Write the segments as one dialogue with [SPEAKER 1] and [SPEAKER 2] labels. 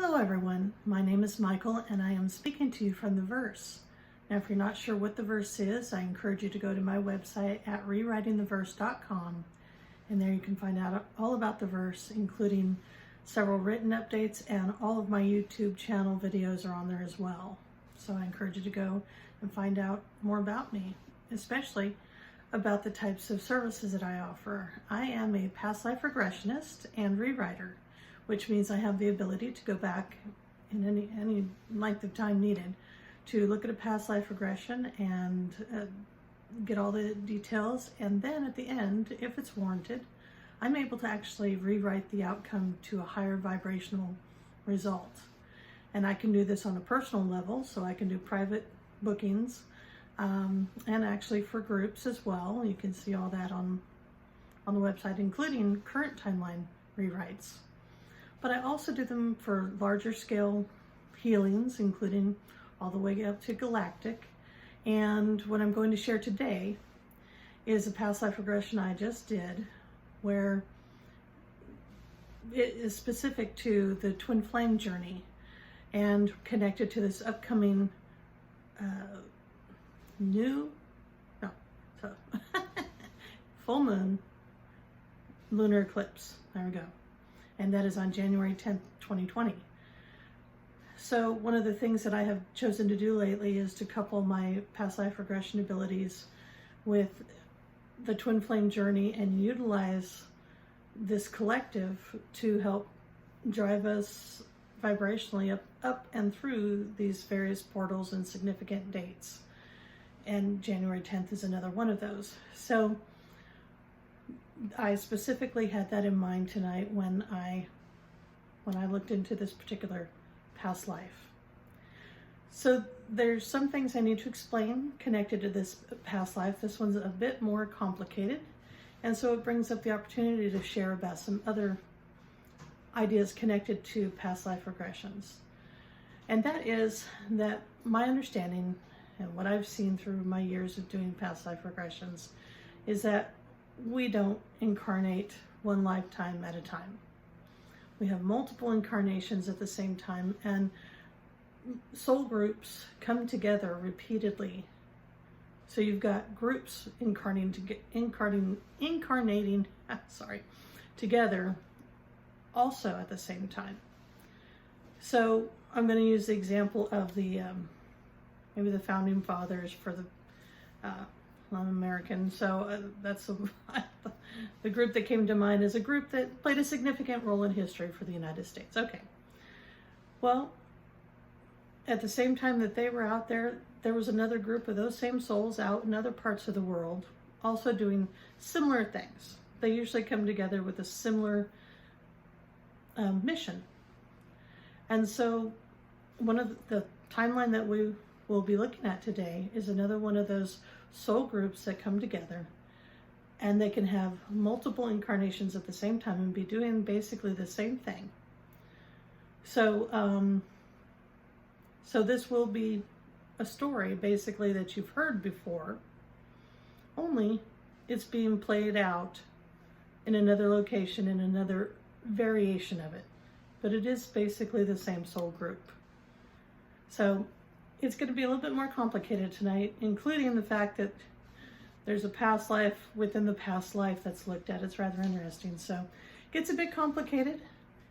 [SPEAKER 1] Hello everyone, my name is Michael and I am speaking to you from the verse. Now if you're not sure what the verse is, I encourage you to go to my website at rewritingtheverse.com, and there you can find out all about the verse, including several written updates, and all of my YouTube channel videos are on there as well. So I encourage you to go and find out more about me, especially about the types of services that I offer. I am a past life regressionist and rewriter, which means I have the ability to go back in any length of time needed to look at a past life regression and get all the details. And then at the end, if it's warranted, I'm able to actually rewrite the outcome to a higher vibrational result. And I can do this on a personal level, so I can do private bookings and actually for groups as well. You can see all that on the website, including current timeline rewrites. But I also do them for larger scale healings, including all the way up to galactic. And what I'm going to share today is a past life regression I just did, where it is specific to the twin flame journey and connected to this upcoming full moon lunar eclipse. There we go. And that is on January 10th, 2020. So one of the things that I have chosen to do lately is to couple my past life regression abilities with the twin flame journey and utilize this collective to help drive us vibrationally up and through these various portals and significant dates. And January 10th is another one of those. So I specifically had that in mind tonight when I looked into this particular past life. So there's some things I need to explain connected to this past life. This one's a bit more complicated, and so it brings up the opportunity to share about some other ideas connected to past life regressions. And that is that my understanding and what I've seen through my years of doing past life regressions is that we don't incarnate one lifetime at a time. We have multiple incarnations at the same time, and soul groups come together repeatedly. So you've got groups incarnating together also at the same time. So I'm going to use the example of the maybe the founding fathers for the American. So that's the group that came to mind is a group that played a significant role in history for the United States. Okay. Well, at the same time that they were out there, there was another group of those same souls out in other parts of the world also doing similar things. They usually come together with a similar mission. And so one of the timeline that we will be looking at today is another one of those soul groups that come together, and they can have multiple incarnations at the same time and be doing basically the same thing. So so this will be a story basically that you've heard before, only it's being played out in another location, in another variation of it, but it is basically the same soul group. So it's going to be a little bit more complicated tonight, including the fact that there's a past life within the past life that's looked at. It's rather interesting. So it gets a bit complicated,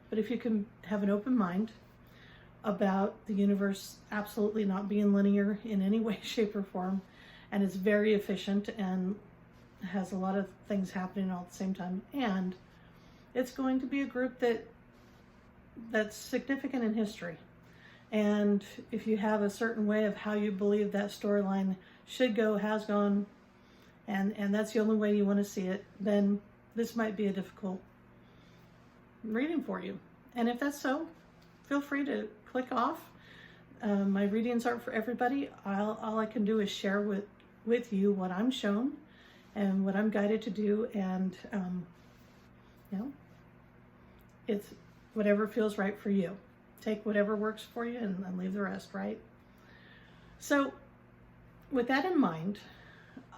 [SPEAKER 1] but if you can have an open mind about the universe absolutely not being linear in any way, shape, or form, and it's very efficient and has a lot of things happening all at the same time, and it's going to be a group that's significant in history. And if you have a certain way of how you believe that storyline should go, has gone, and that's the only way you want to see it, then this might be a difficult reading for you. And if that's so, feel free to click off. My readings aren't for everybody. All I can do is share with you what I'm shown and what I'm guided to do, and it's whatever feels right for you. Take whatever works for you and leave the rest, right? So with that in mind,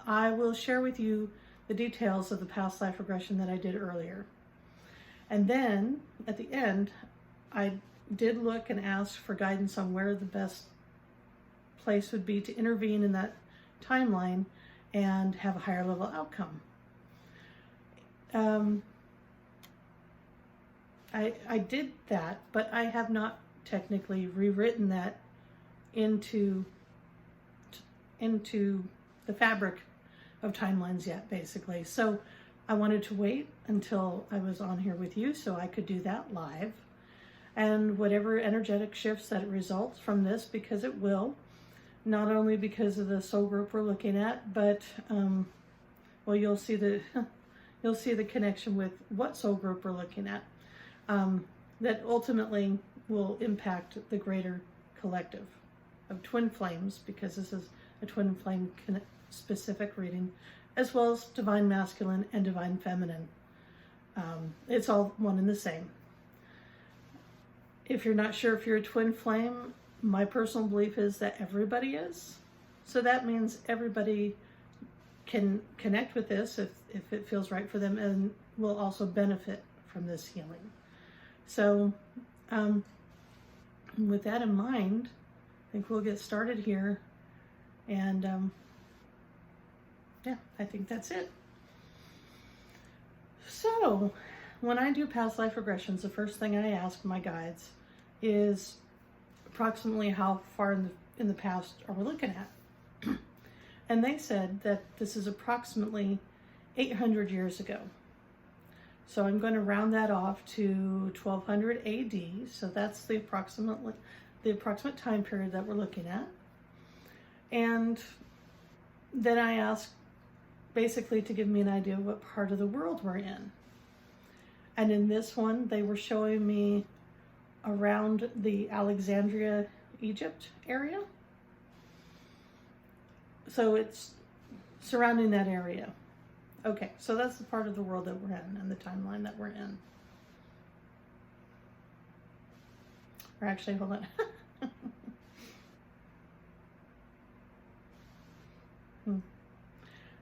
[SPEAKER 1] I will share with you the details of the past life regression that I did earlier. And then at the end, I did look and ask for guidance on where the best place would be to intervene in that timeline and have a higher level outcome. I did that, but I have not technically rewritten that into the fabric of timelines yet, basically. So I wanted to wait until I was on here with you so I could do that live. And whatever energetic shifts that results from this, because it will, not only because of the soul group we're looking at, but well, you'll see the connection with what soul group we're looking at, that ultimately will impact the greater collective of twin flames, because this is a twin flame specific reading, as well as divine masculine and divine feminine. It's all one and the same. If you're not sure if you're a twin flame, my personal belief is that everybody is. So that means everybody can connect with this if it feels right for them, and will also benefit from this healing. So with that in mind, I think we'll get started here. And yeah, I think that's it. So when I do past life regressions, the first thing I ask my guides is approximately how far in the past are we looking at? And they said that this is approximately 800 years ago. So I'm going to round that off to 1200 AD. So that's the approximate time period that we're looking at. And then I ask basically to give me an idea of what part of the world we're in. And in this one, they were showing me around the Alexandria, Egypt area. So it's surrounding that area. Okay, so that's the part of the world that we're in and the timeline that we're in. Or actually, hold on.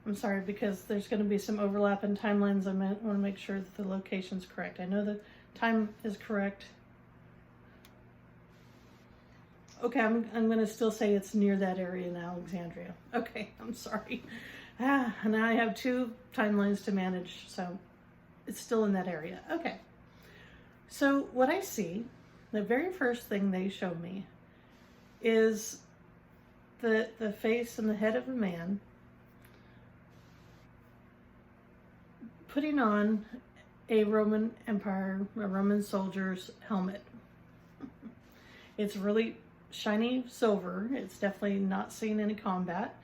[SPEAKER 1] I'm sorry, because there's going to be some overlap in timelines. I want to make sure that the location's correct. I know the time is correct. Okay, I'm going to still say it's near that area in Alexandria. Okay, I'm sorry. And I have two timelines to manage, so it's still in that area. Okay. So what I see, the very first thing they showed me is the face and the head of a man putting on a Roman soldier's helmet. It's really shiny silver. It's definitely not seen any combat.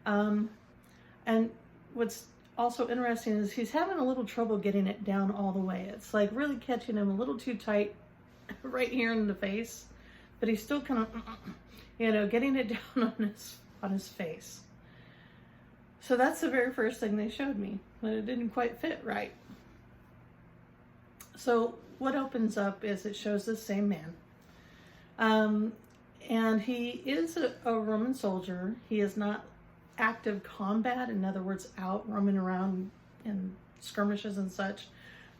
[SPEAKER 1] And what's also interesting is he's having a little trouble getting it down all the way. It's like really catching him a little too tight right here in the face, but he's still kind of, getting it down on his face. So that's the very first thing they showed me, but it didn't quite fit right. So what opens up is it shows the same man. And he is a Roman soldier. He is not active combat, in other words, out roaming around in skirmishes and such,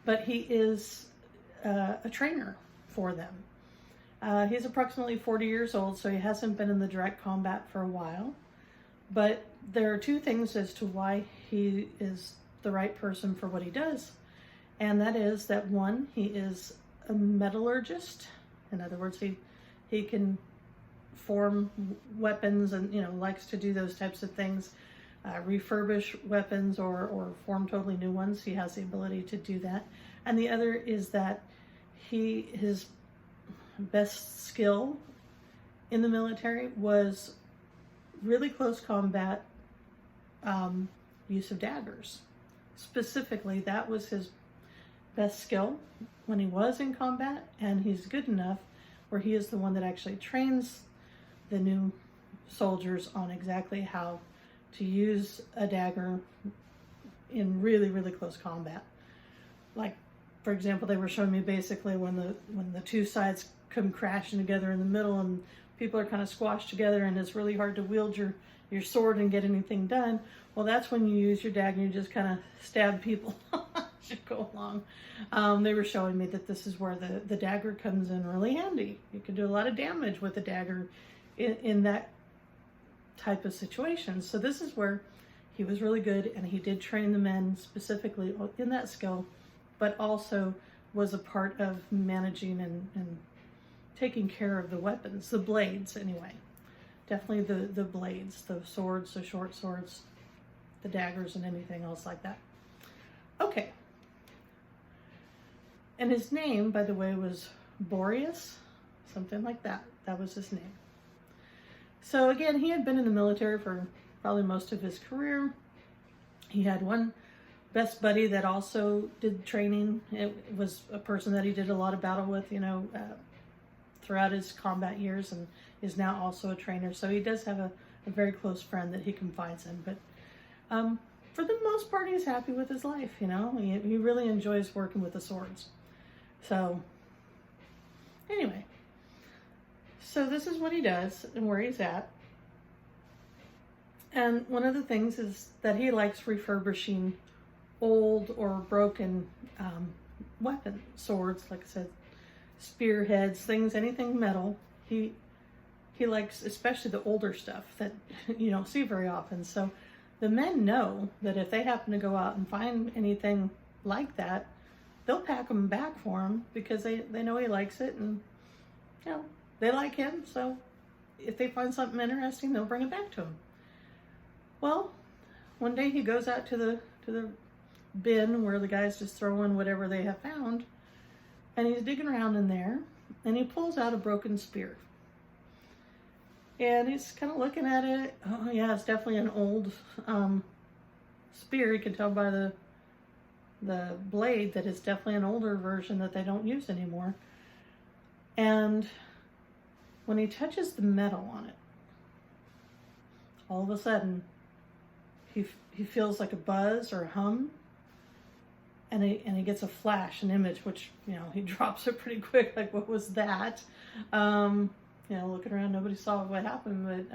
[SPEAKER 1] but he is a trainer for them. He's approximately 40 years old, so he hasn't been in the direct combat for a while. But there are two things as to why he is the right person for what he does. And that is that, one, he is a metallurgist. In other words, he can form weapons and, likes to do those types of things, refurbish weapons or form totally new ones. He has the ability to do that. And the other is that his best skill in the military was really close combat, use of daggers. Specifically, that was his best skill when he was in combat, and he's good enough where he is the one that actually trains the new soldiers on exactly how to use a dagger in really, really close combat. Like, for example, they were showing me basically when the two sides come crashing together in the middle and people are kind of squashed together and it's really hard to wield your sword and get anything done. Well, that's when you use your dagger and you just kind of stab people as you go along. They were showing me that this is where the dagger comes in really handy. You can do a lot of damage with a dagger in that type of situation. So this is where he was really good, and he did train the men specifically in that skill, but also was a part of managing and taking care of the weapons, the blades anyway. Definitely the blades, the swords, the short swords, the daggers, and anything else like that. Okay. And his name, by the way, was Boreas, something like that. That was his name. So again, he had been in the military for probably most of his career. He had one best buddy that also did training. It was a person that he did a lot of battle with, throughout his combat years, and is now also a trainer. So he does have a very close friend that he confides in. But for the most part, he's happy with his life, He really enjoys working with the swords. So anyway, so this is what he does and where he's at. And one of the things is that he likes refurbishing old or broken weapon swords, like I said, spearheads, things, anything metal. He likes especially the older stuff that you don't see very often. So the men know that if they happen to go out and find anything like that, they'll pack them back for him because they know he likes it, and they like him. So if they find something interesting, they'll bring it back to him. Well, one day he goes out to the bin where the guys just throw in whatever they have found, and he's digging around in there, and he pulls out a broken spear. And he's kind of looking at it. Oh yeah, it's definitely an old spear. You can tell by the blade that it's definitely an older version that they don't use anymore. And when he touches the metal on it, all of a sudden he feels like a buzz or a hum, and he gets a flash, an image, which he drops it pretty quick. Like, what was that? Looking around, nobody saw what happened,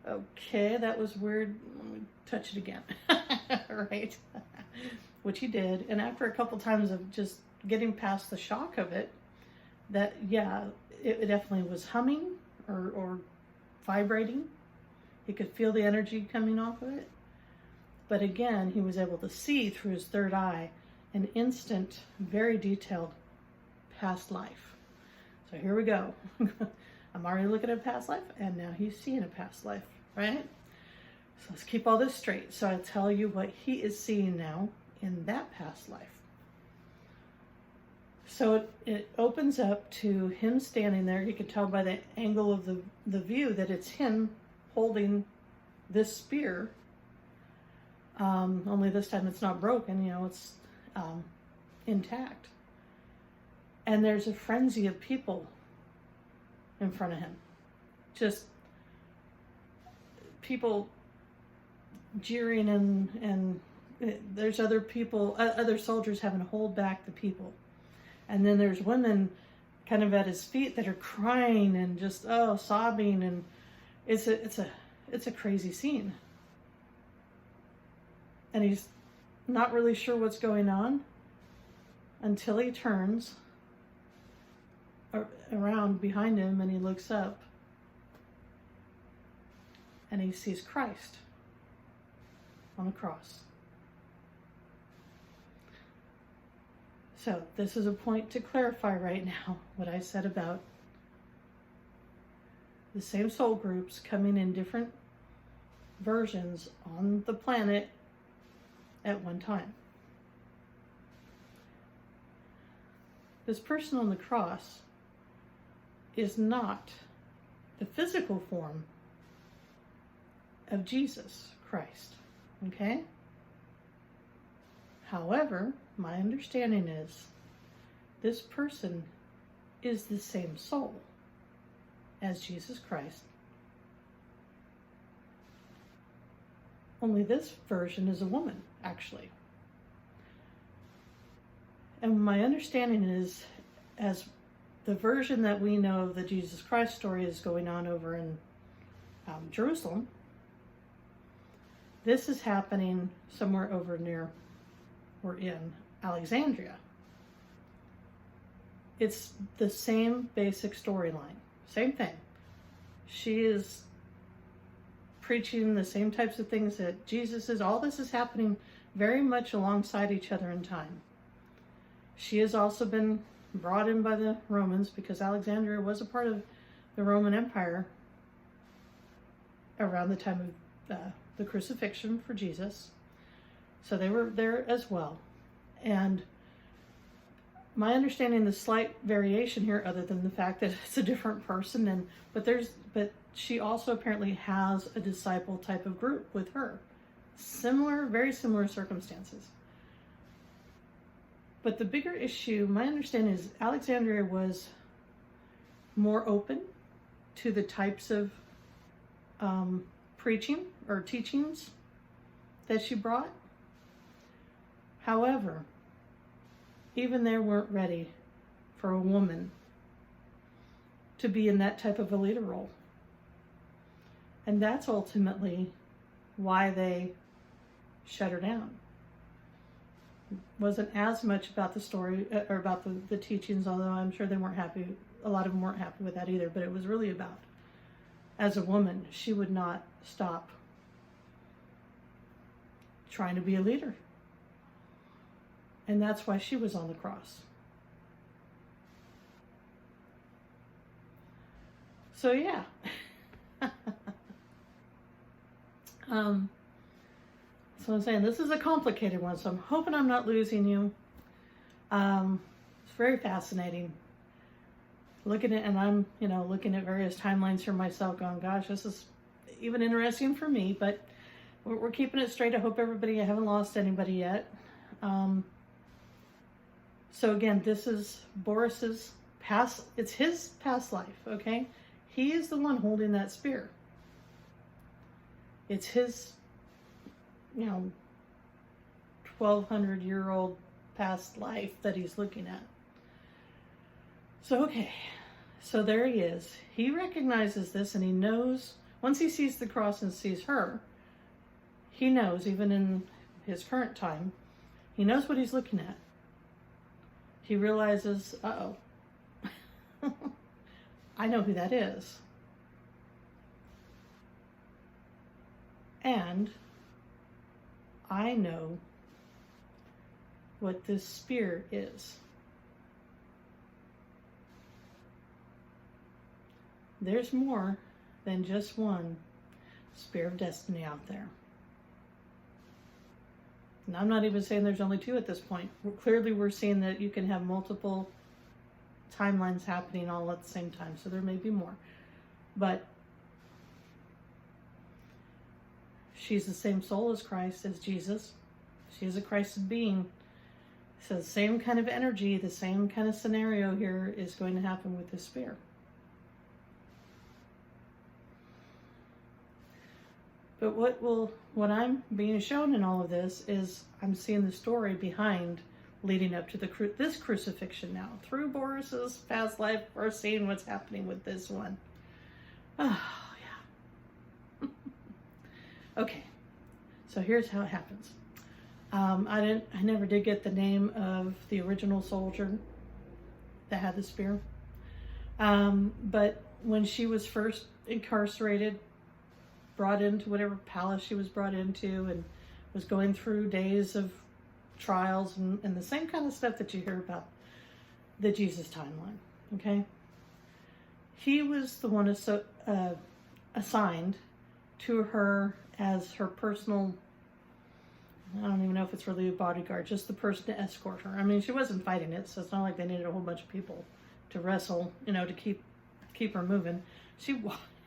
[SPEAKER 1] but okay, that was weird. Let me touch it again. Right? Which he did, and after a couple times of just getting past the shock of it, that it definitely was humming or vibrating. He could feel the energy coming off of it. But again, he was able to see through his third eye an instant, very detailed past life. So here we go. I'm already looking at a past life, and now he's seeing a past life, right? So let's keep all this straight. So I'll tell you what he is seeing now in that past life. So it opens up to him standing there. You can tell by the angle of the view that it's him holding this spear. Only this time it's not broken, it's intact. And there's a frenzy of people in front of him. Just people jeering, and there's other people, other soldiers having to hold back the people. And then there's women kind of at his feet that are crying and just, sobbing. And it's a crazy scene. And he's not really sure what's going on until he turns around behind him and he looks up and he sees Christ on a cross. So this is a point to clarify right now what I said about the same soul groups coming in different versions on the planet at one time. This person on the cross is not the physical form of Jesus Christ, okay? However, my understanding is this person is the same soul as Jesus Christ. Only this version is a woman, actually. And my understanding is, as the version that we know of the Jesus Christ story is going on over in Jerusalem, this is happening somewhere over near were in Alexandria. It's the same basic storyline, same thing. She is preaching the same types of things that Jesus is. All this is happening very much alongside each other in time. She has also been brought in by the Romans because Alexandria was a part of the Roman Empire around the time of the crucifixion for Jesus. So they were there as well. And my understanding, the slight variation here, other than the fact that it's a different person, but she also apparently has a disciple type of group with her. Similar, very similar circumstances. But the bigger issue, my understanding is Alexandria was more open to the types of preaching or teachings that she brought. However, even they weren't ready for a woman to be in that type of a leader role. And that's ultimately why they shut her down. It wasn't as much about the story or about the teachings, although I'm sure they weren't happy. A lot of them weren't happy with that either, but it was really about, as a woman, she would not stop trying to be a leader. And that's why she was on the cross. So yeah. So I'm saying this is a complicated one, so I'm hoping I'm not losing you. It's very fascinating. Looking at, and I'm, looking at various timelines for myself going, gosh, this is even interesting for me, but we're keeping it straight. I hope I haven't lost anybody yet. So again, this is Boris's past, it's his past life, okay? He is the one holding that spear. It's his, 1,200-year-old past life that he's looking at. So, okay, so there he is. He recognizes this and he knows, once he sees the cross and sees her, he knows, even in his current time, he knows what he's looking at. He realizes, uh-oh, I know who that is. And I know what this spear is. There's more than just one spear of destiny out there. And I'm not even saying there's only two at this point. Clearly we're seeing that you can have multiple timelines happening all at the same time, so there may be more. But she's the same soul as Christ, as Jesus. She is a Christed being. So the same kind of energy, the same kind of scenario here is going to happen with this spear. But what I'm being shown in all of this is I'm seeing the story behind leading up to this crucifixion now. Through Boris's past life, we're seeing what's happening with this one. Oh, yeah. Okay, so here's how it happens. I never did get the name of the original soldier that had the spear. But when she was first incarcerated, brought into whatever palace she was brought into, and was going through days of trials and the same kind of stuff that you hear about the Jesus timeline, okay? He was the one assigned to her as her personal, I don't even know if it's really a bodyguard, just the person to escort her. I mean, she wasn't fighting it, so it's not like they needed a whole bunch of people to wrestle, to keep her moving. So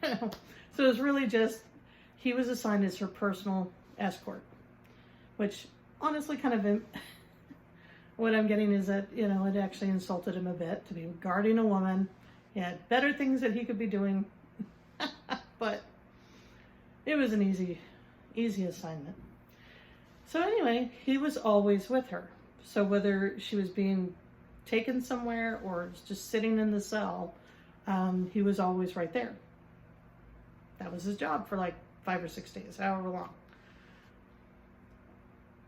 [SPEAKER 1] it was really just, he was assigned as her personal escort, which honestly kind of, what I'm getting is that, it actually insulted him a bit to be guarding a woman. He had better things that he could be doing, but it was an easy assignment. So anyway, he was always with her. So whether she was being taken somewhere or just sitting in the cell, he was always right there. That was his job for like 5 or 6 days, however long.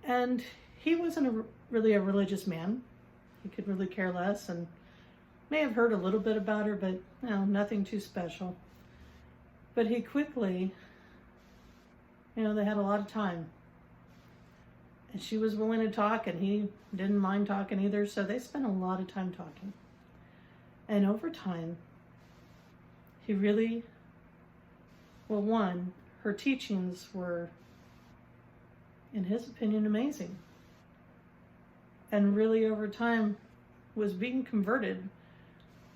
[SPEAKER 1] And he wasn't really a religious man. He could really care less and may have heard a little bit about her, but nothing too special. But he quickly, they had a lot of time. And she was willing to talk, and he didn't mind talking either, so they spent a lot of time talking. And over time, he really, one, her teachings were, in his opinion, amazing. And really over time was being converted.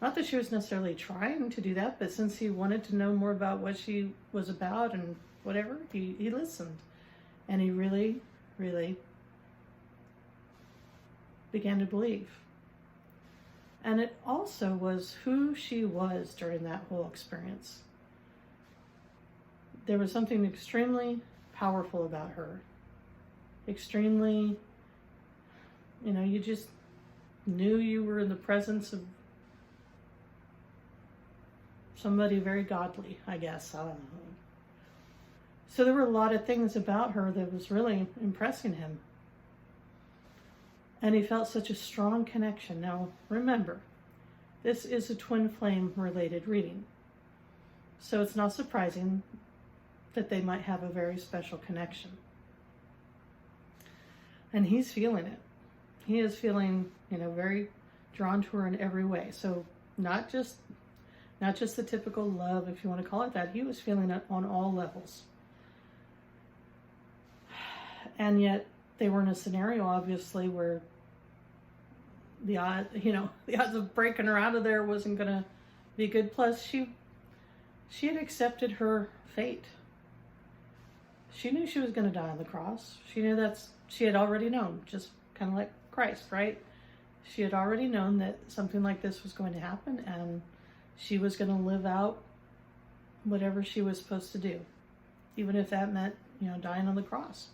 [SPEAKER 1] Not that she was necessarily trying to do that, but since he wanted to know more about what she was about and whatever, he listened. And he really, really began to believe. And it also was who she was during that whole experience. There was something extremely powerful about her. Extremely, you just knew you were in the presence of somebody very godly, I guess. I don't know. So there were a lot of things about her that was really impressing him. And he felt such a strong connection. Now, remember, this is a twin flame related reading. So it's not surprising that they might have a very special connection. And he's feeling it. He is feeling, very drawn to her in every way. So not just the typical love, if you want to call it that. He was feeling it on all levels. And yet they were in a scenario, obviously, where the odds of breaking her out of there wasn't going to be good. Plus, she had accepted her fate. She knew she was going to die on the cross. She knew she had already known, just kind of like Christ, right? She had already known that something like this was going to happen, and she was going to live out whatever she was supposed to do, even if that meant, dying on the cross.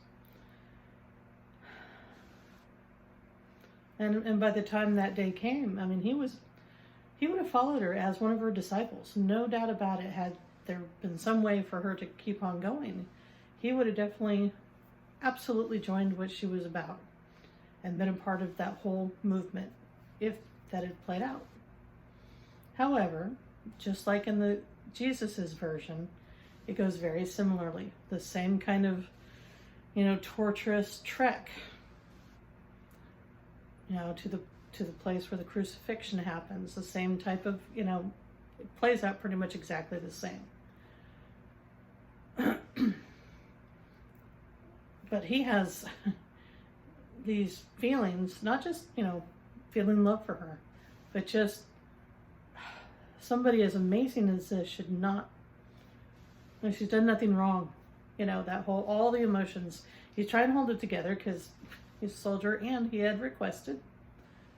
[SPEAKER 1] And by the time that day came, he would have followed her as one of her disciples. No doubt about it. Had there been some way for her to keep on going, he would have definitely, absolutely joined what she was about and been a part of that whole movement, if that had played out. However, just like in the Jesus's version, it goes very similarly. The same kind of, torturous trek, to the place where the crucifixion happens. The same type of, it plays out pretty much exactly the same. But he has these feelings, not just, feeling love for her, but just somebody as amazing as this should not, she's done nothing wrong. All the emotions. He's trying to hold it together because he's a soldier and he had requested,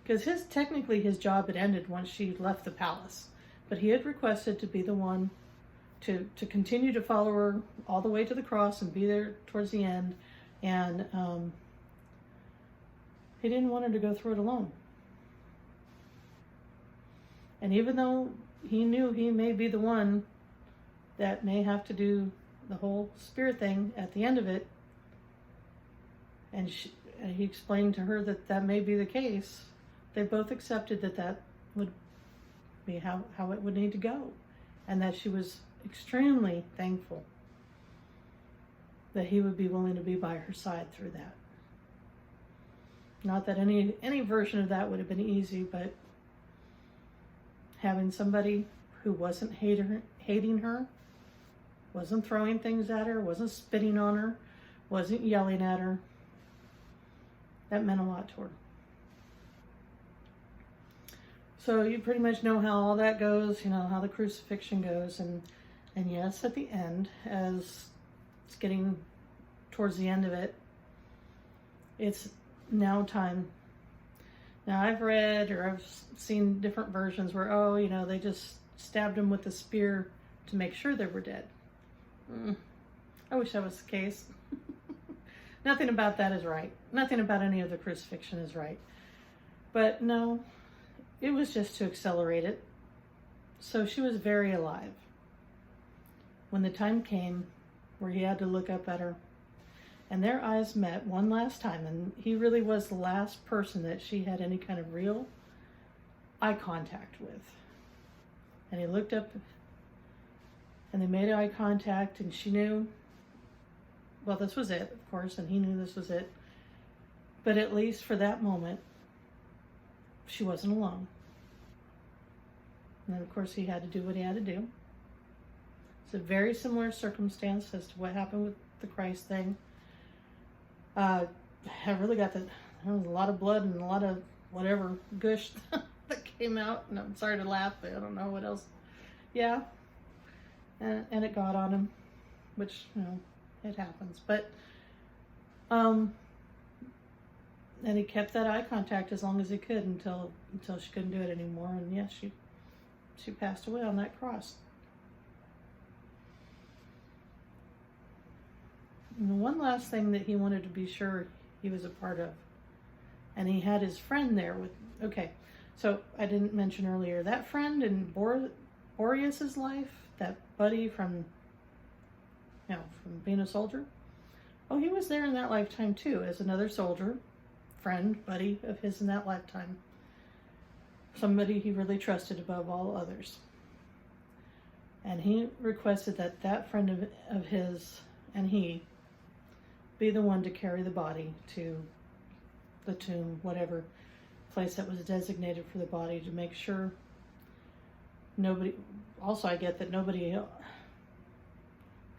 [SPEAKER 1] because technically his job had ended once she left the palace, but he had requested to be the one to continue to follow her all the way to the cross and be there towards the end. And he didn't want her to go through it alone. And even though he knew he may be the one that may have to do the whole spirit thing at the end of it, and he explained to her that may be the case, they both accepted that would be how it would need to go, and that she was extremely thankful that he would be willing to be by her side through that. Not that any version of that would have been easy, but having somebody who wasn't hating her, wasn't throwing things at her, wasn't spitting on her, wasn't yelling at her, that meant a lot to her. So you pretty much know how all that goes, how the crucifixion goes. And yes, at the end, as it's getting towards the end of it, it's now time. Now I've read or I've seen different versions where, they just stabbed him with a spear to make sure they were dead. I wish that was the case. Nothing about that is right. Nothing about any of the crucifixion is right. But no, it was just to accelerate it. So she was very alive. When the time came where he had to look up at her, And their eyes met one last time, and he really was the last person that she had any kind of real eye contact with. And he looked up, and they made eye contact, and she knew, well, this was it, of course, and he knew this was it. But at least for that moment, she wasn't alone. And then, of course, he had to do what he had to do. It's a very similar circumstance as to what happened with the Christ thing. I really got there was a lot of blood and a lot of whatever gush that came out, and I'm sorry to laugh, but I don't know what else. Yeah, and it got on him, which, you know, it happens. But and he kept that eye contact as long as he could until she couldn't do it anymore, and yes, she passed away on that cross. And the one last thing that he wanted to be sure he was a part of, and he had his friend there with, okay, so I didn't mention earlier, that friend in Boreas's life, that buddy from being a soldier, oh, he was there in that lifetime too, as another soldier, friend, buddy of his in that lifetime. Somebody he really trusted above all others. And he requested that that friend of his and he be the one to carry the body to the tomb, whatever place that was designated for the body, to make sure nobody, also I get that nobody,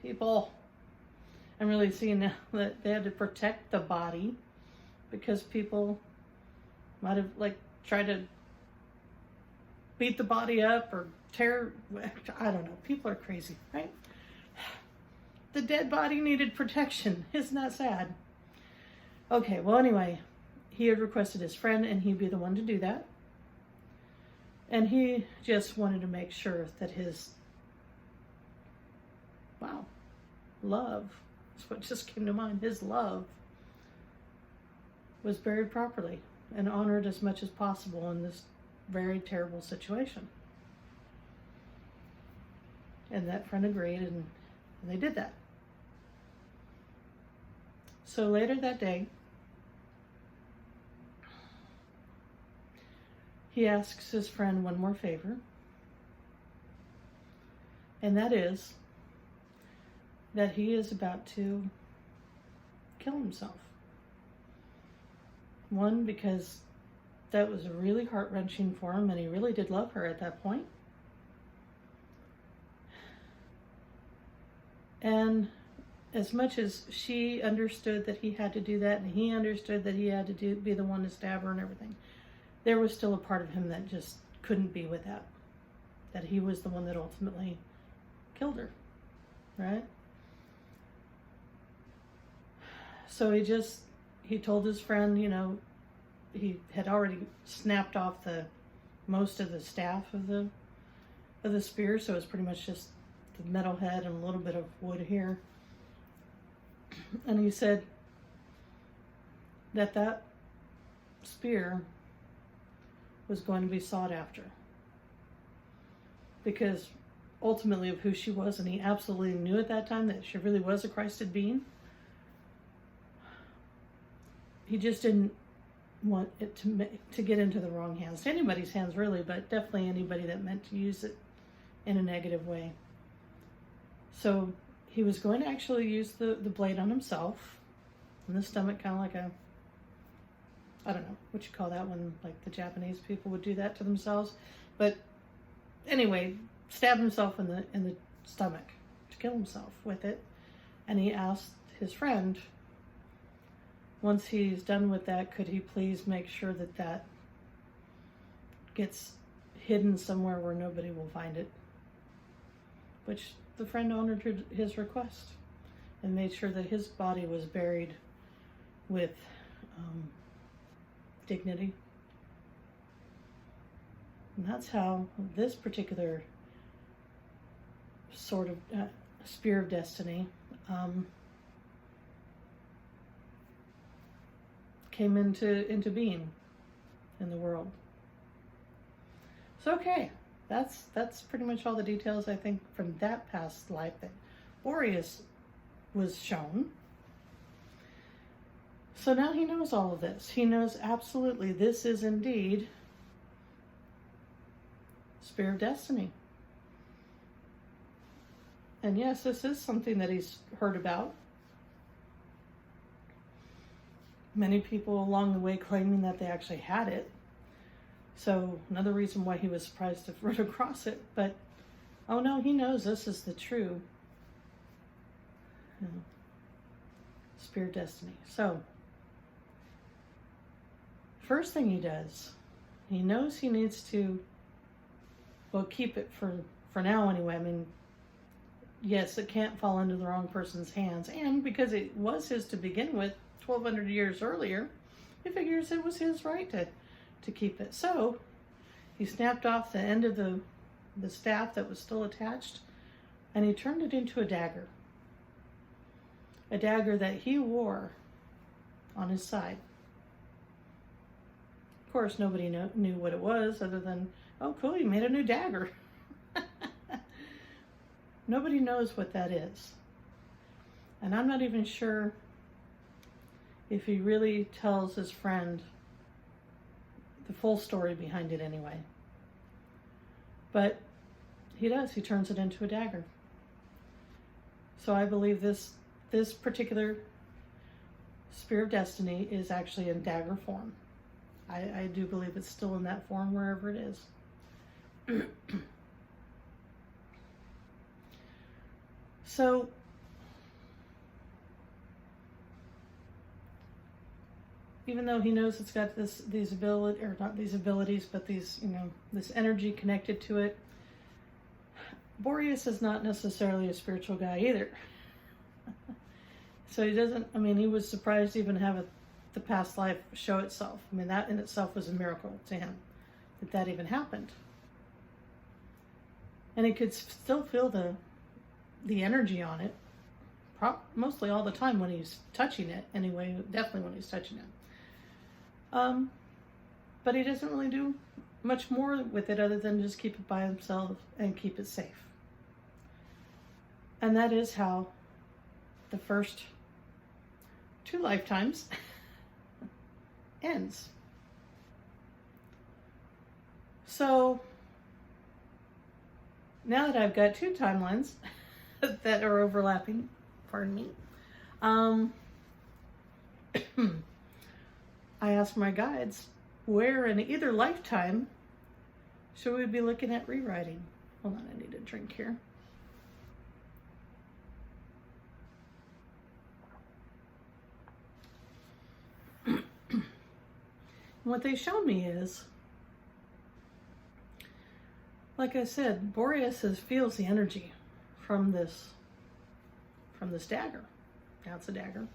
[SPEAKER 1] people, I'm really seeing now that they had to protect the body because people might have tried to beat the body up or tear, I don't know, people are crazy, right? The dead body needed protection. Isn't that sad? Okay, well, anyway, he had requested his friend, and he'd be the one to do that. And he just wanted to make sure that his, love, that's what just came to mind, his love was buried properly and honored as much as possible in this very terrible situation. And that friend agreed, and they did that. So later that day, he asks his friend one more favor, and that is that he is about to kill himself. One, because that was really heart-wrenching for him, and he really did love her at that point. And as much as she understood that he had to do that, and he understood that he had to be the one to stab her and everything, there was still a part of him that just couldn't be with that. That he was the one that ultimately killed her, right? So he told his friend, he had already snapped off most of the staff of the spear, so it was pretty much just the metal head and a little bit of wood here. And he said that spear was going to be sought after, because ultimately of who she was, and he absolutely knew at that time that she really was a Christed being. He just didn't want it to get into the wrong hands, to anybody's hands really, but definitely anybody that meant to use it in a negative way. So he was going to actually use the blade on himself, in the stomach, kind of like I don't know what you call that when, like, the Japanese people would do that to themselves. But anyway, stab himself in the stomach to kill himself with it. And he asked his friend, once he's done with that, could he please make sure that gets hidden somewhere where nobody will find it? Which the friend honored his request and made sure that his body was buried with dignity. And that's how this particular sort of spear of destiny came into being in the world. So okay, that's pretty much all the details, I think, from that past life that Boreas was shown. So now he knows all of this. He knows absolutely this is indeed Spear of Destiny. And yes, this is something that he's heard about. Many people along the way claiming that they actually had it. So another reason why he was surprised to run across it. But, oh no, he knows this is the true Spear of Destiny. So, first thing he does, he knows he needs to, well, keep it for now anyway. I mean, yes, it can't fall into the wrong person's hands. And because it was his to begin with 1,200 years earlier, he figures it was his right to keep it. So he snapped off the end of the staff that was still attached, and he turned it into a dagger. A dagger that he wore on his side. Of course, nobody knew what it was other than, oh cool, you made a new dagger. Nobody knows what that is. And I'm not even sure if he really tells his friend the full story behind it anyway. But he does. He turns it into a dagger. So I believe this particular Spear of Destiny is actually in dagger form. I do believe it's still in that form wherever it is. So even though he knows it's got these abilities, or not these abilities, but these, this energy connected to it, Boreas is not necessarily a spiritual guy either. So he doesn't, he was surprised to even have the past life show itself. That in itself was a miracle to him, that even happened. And he could still feel the energy on it, mostly all the time when he's touching it, anyway, definitely when he's touching it. But he doesn't really do much more with it other than just keep it by himself and keep it safe. And that is how the first 2 lifetimes ends. So now that I've got 2 timelines that are overlapping, pardon me, I asked my guides, where in either lifetime should we be looking at rewriting? Hold on, I need a drink here. What they showed me is, like I said, Boreas feels the energy from this dagger. Now it's a dagger.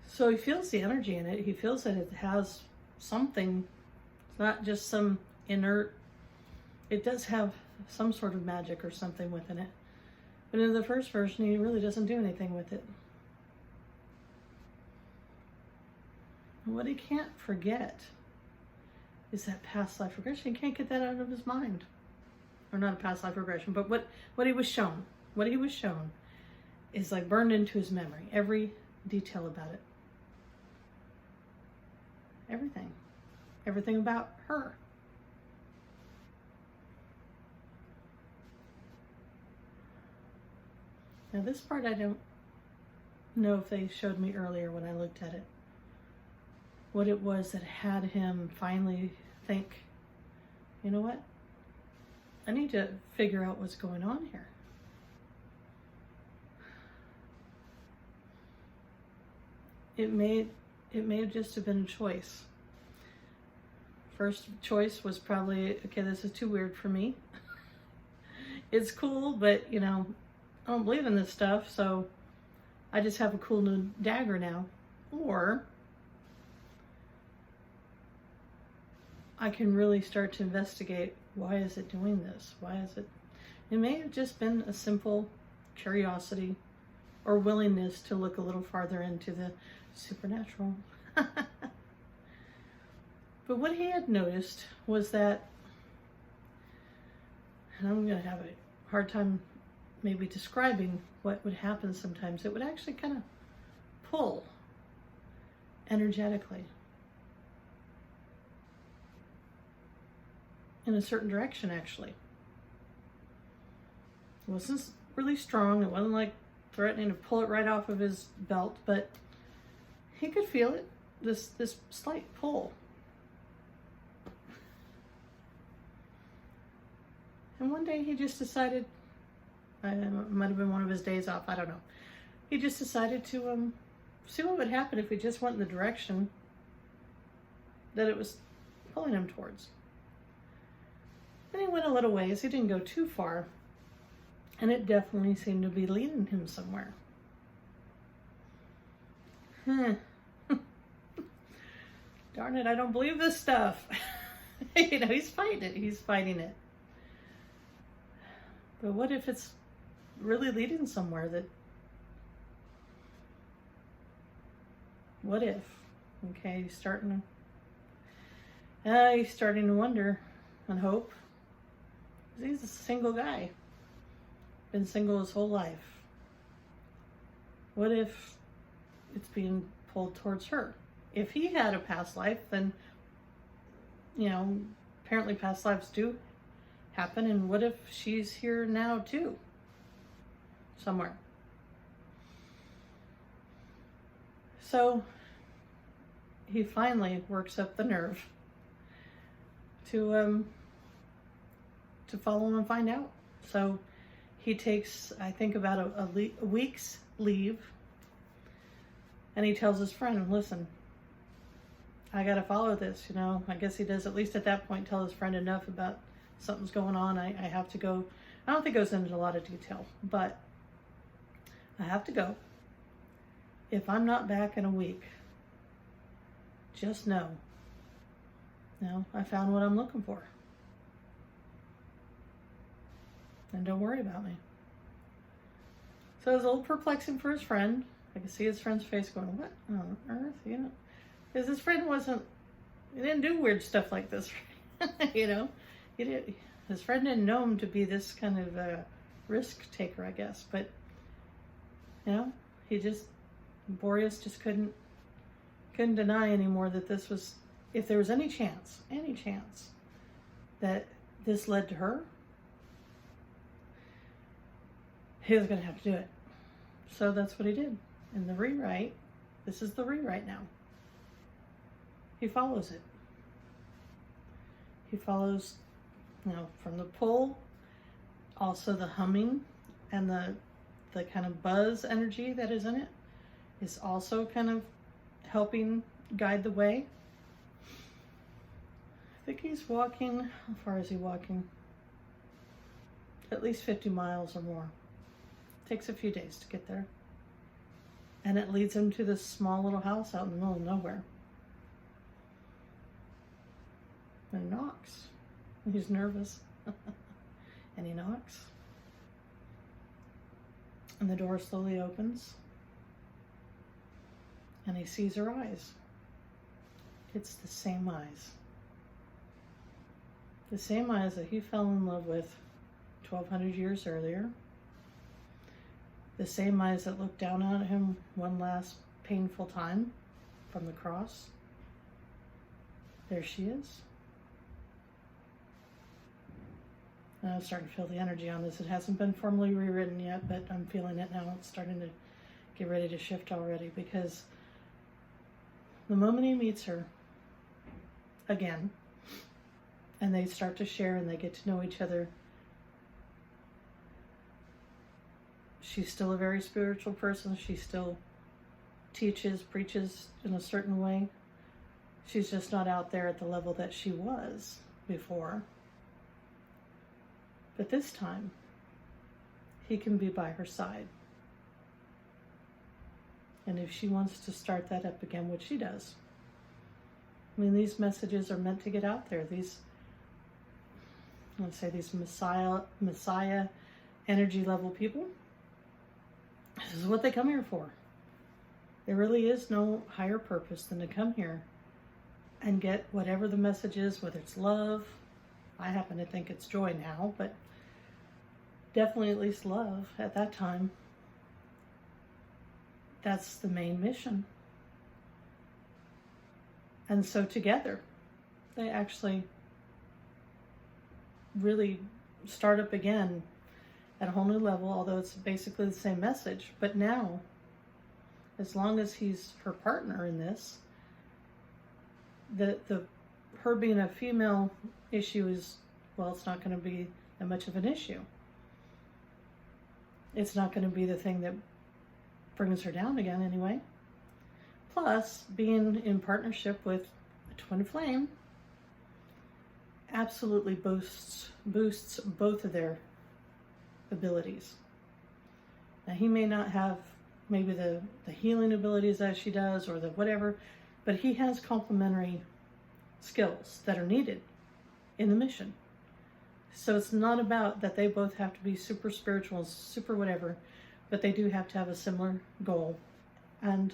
[SPEAKER 1] So he feels the energy in it. He feels that it has something. It's not just some inert. It does have some sort of magic or something within it. But in the first version, he really doesn't do anything with it. What he can't forget is that past life regression. He can't get that out of his mind. Or not a past life regression, but what he was shown. What he was shown is like burned into his memory. Every detail about it. Everything. Everything about her. Now this part I don't know if they showed me earlier when I looked at it. What it was that had him finally think, you know what? I need to figure out what's going on here. It may have just have been a choice. First choice was probably, okay, this is too weird for me. It's cool, but I don't believe in this stuff, so I just have a cool new dagger now. Or I can really start to investigate, why is it doing this? Why is it? It may have just been a simple curiosity or willingness to look a little farther into the supernatural. But what he had noticed was that, and I'm going to have a hard time maybe describing what would happen sometimes, it would actually kind of pull energetically in a certain direction, actually. It wasn't really strong. It wasn't like threatening to pull it right off of his belt, but he could feel it, this slight pull. And one day he just decided, it might have been one of his days off, I don't know. He just decided to see what would happen if we just went in the direction that it was pulling him towards. And he went a little ways. He didn't go too far. And it definitely seemed to be leading him somewhere. Darn it, I don't believe this stuff. You know, he's fighting it. He's fighting it. But what if it's really leading somewhere that... What if? Okay, he's starting to wonder and hope. He's a single guy. Been single his whole life. What if it's being pulled towards her? If he had a past life, then, you know, apparently past lives do happen. And what if she's here now too? Somewhere. So he finally works up the nerve to follow him and find out. So he takes, I think, about a week's leave, and he tells his friend, listen, I got to follow this, you know. I guess he does, at least at that point, tell his friend enough about something's going on. I have to go. I don't think it goes into a lot of detail, but I have to go. If I'm not back in a week, just know, I found what I'm looking for. And don't worry about me. So it was a little perplexing for his friend. I could see his friend's face going, what on earth? You know, because his friend he didn't do weird stuff like this. You know, his friend didn't know him to be this kind of a risk taker, I guess. But, you know, Boreas just couldn't deny anymore that this was, if there was any chance that this led to her, he was going to have to do it. So that's what he did. In the rewrite, this is the rewrite now. He follows it. He follows, from the pull, also the humming and the kind of buzz energy that is in it is also kind of helping guide the way. I think he's walking, how far is he walking? At least 50 miles or more. Takes a few days to get there. And it leads him to this small little house out in the middle of nowhere. And he knocks. He's nervous. And he knocks. And the door slowly opens. And he sees her eyes. It's the same eyes. The same eyes that he fell in love with 1,200 years earlier. The same eyes that looked down on him one last painful time from the cross. There she is. And I'm starting to feel the energy on this. It hasn't been formally rewritten yet, but I'm feeling it now. It's starting to get ready to shift already, because the moment he meets her again, and they start to share and they get to know each other, she's still a very spiritual person. She still teaches, preaches in a certain way. She's just not out there at the level that she was before. But this time, he can be by her side. And if she wants to start that up again, which she does. I mean, these messages are meant to get out there. These Messiah energy level people. This is what they come here for. There really is no higher purpose than to come here and get whatever the message is, whether it's love. I happen to think it's joy now, but definitely at least love at that time. that's the main mission. And so together, they actually really start up again at a whole new level, although it's basically the same message. But now, as long as he's her partner in this, the her being a female issue is, well, it's not going to be that much of an issue. It's not going to be the thing that brings her down again anyway. Plus, being in partnership with a twin flame absolutely boosts both of their abilities. Now, he may not have maybe the healing abilities as she does, or the whatever, but he has complementary skills that are needed in the mission. So it's not about that they both have to be super spiritual, super whatever, but they do have to have a similar goal. And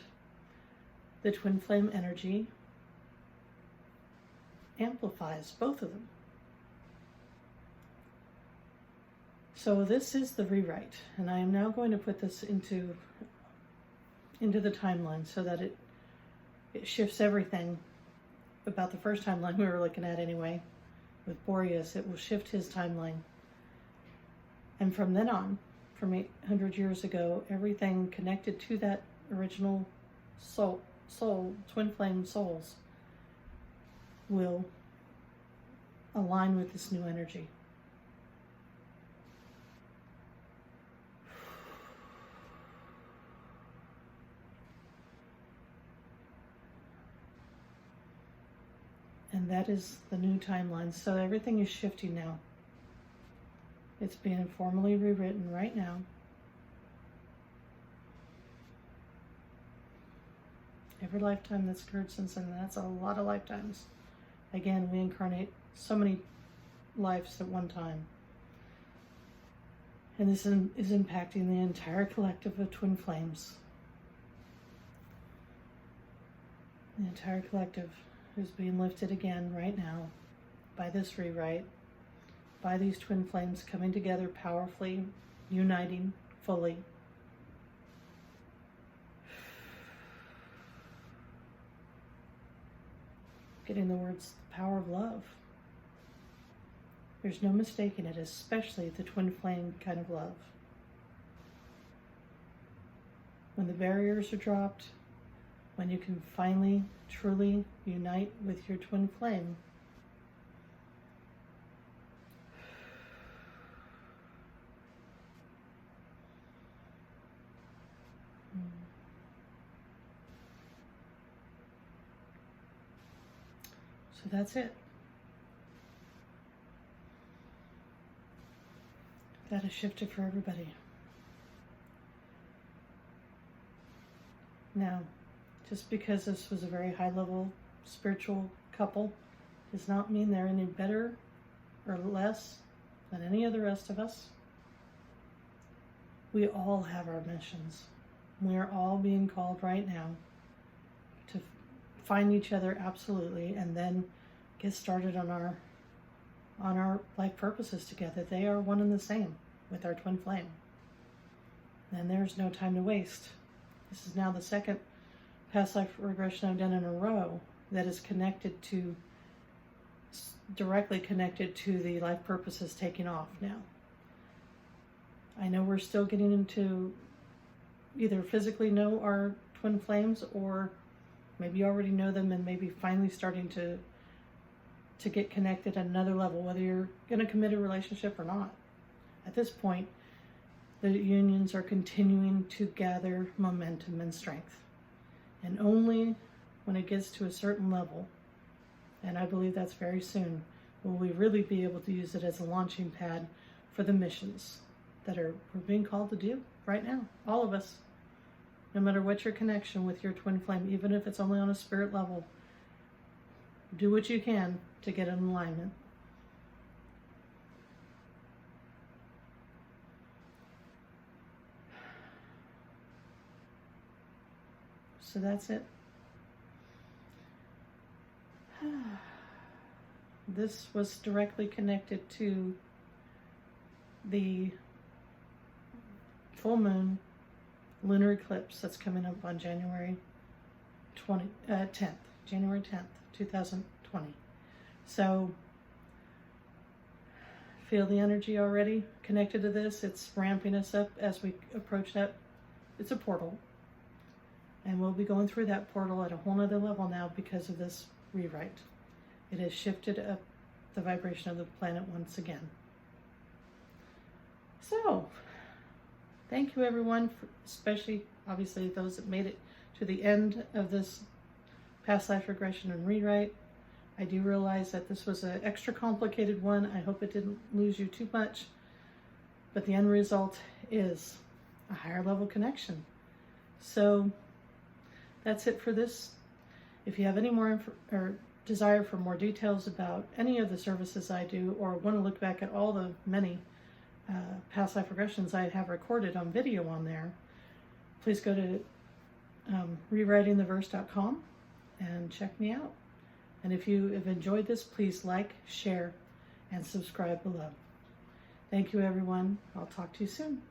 [SPEAKER 1] the twin flame energy amplifies both of them. So this is the rewrite, and I am now going to put this into the timeline so that it shifts everything about the first timeline we were looking at anyway. With Boreas, it will shift his timeline. And from then on, from 800 years ago, everything connected to that original soul, twin flame souls, will align with this new energy. And that is the new timeline. So everything is shifting now. It's being formally rewritten right now. Every lifetime that's occurred since then, that's a lot of lifetimes. Again, we incarnate so many lives at one time. And this is impacting the entire collective of twin flames. The entire collective is being lifted again right now by this rewrite, by these twin flames coming together powerfully, uniting fully. Getting the words, the power of love. There's no mistaking it, especially the twin flame kind of love. When the barriers are dropped, when you can finally, truly unite with your twin flame, so that's it. That has shifted for everybody. Now, just because this was a very high-level spiritual couple does not mean they're any better or less than any of the rest of us. We all have our missions. We are all being called right now to find each other, absolutely, and then get started on our life purposes together. They are one and the same with our twin flame. And there's no time to waste. This is now the second past life regression I've done in a row that is directly connected to the life purposes taking off now. I know we're still getting into either physically know our twin flames, or maybe you already know them and maybe finally starting to get connected at another level, whether you're going to commit a relationship or not. At this point, the unions are continuing to gather momentum and strength. And only when it gets to a certain level, and I believe that's very soon, will we really be able to use it as a launching pad for the missions that we're being called to do right now. All of us. No matter what your connection with your twin flame, even if it's only on a spirit level, do what you can to get in alignment. So that's it. This was directly connected to the full moon lunar eclipse that's coming up on January 10th, January 10th, 2020. So feel the energy already connected to this. It's ramping us up as we approach that. It's a portal. And we'll be going through that portal at a whole nother level now because of this rewrite. It has shifted up the vibration of the planet once again. So, thank you everyone, especially obviously those that made it to the end of this past life regression and rewrite. I do realize that this was an extra complicated one. I hope it didn't lose you too much, but the end result is a higher level connection. So that's it for this. If you have any more or desire for more details about any of the services I do, or want to look back at all the many past life regressions I have recorded on video on there, please go to rewritingtheverse.com and check me out. And if you have enjoyed this, please like, share, and subscribe below. Thank you, everyone. I'll talk to you soon.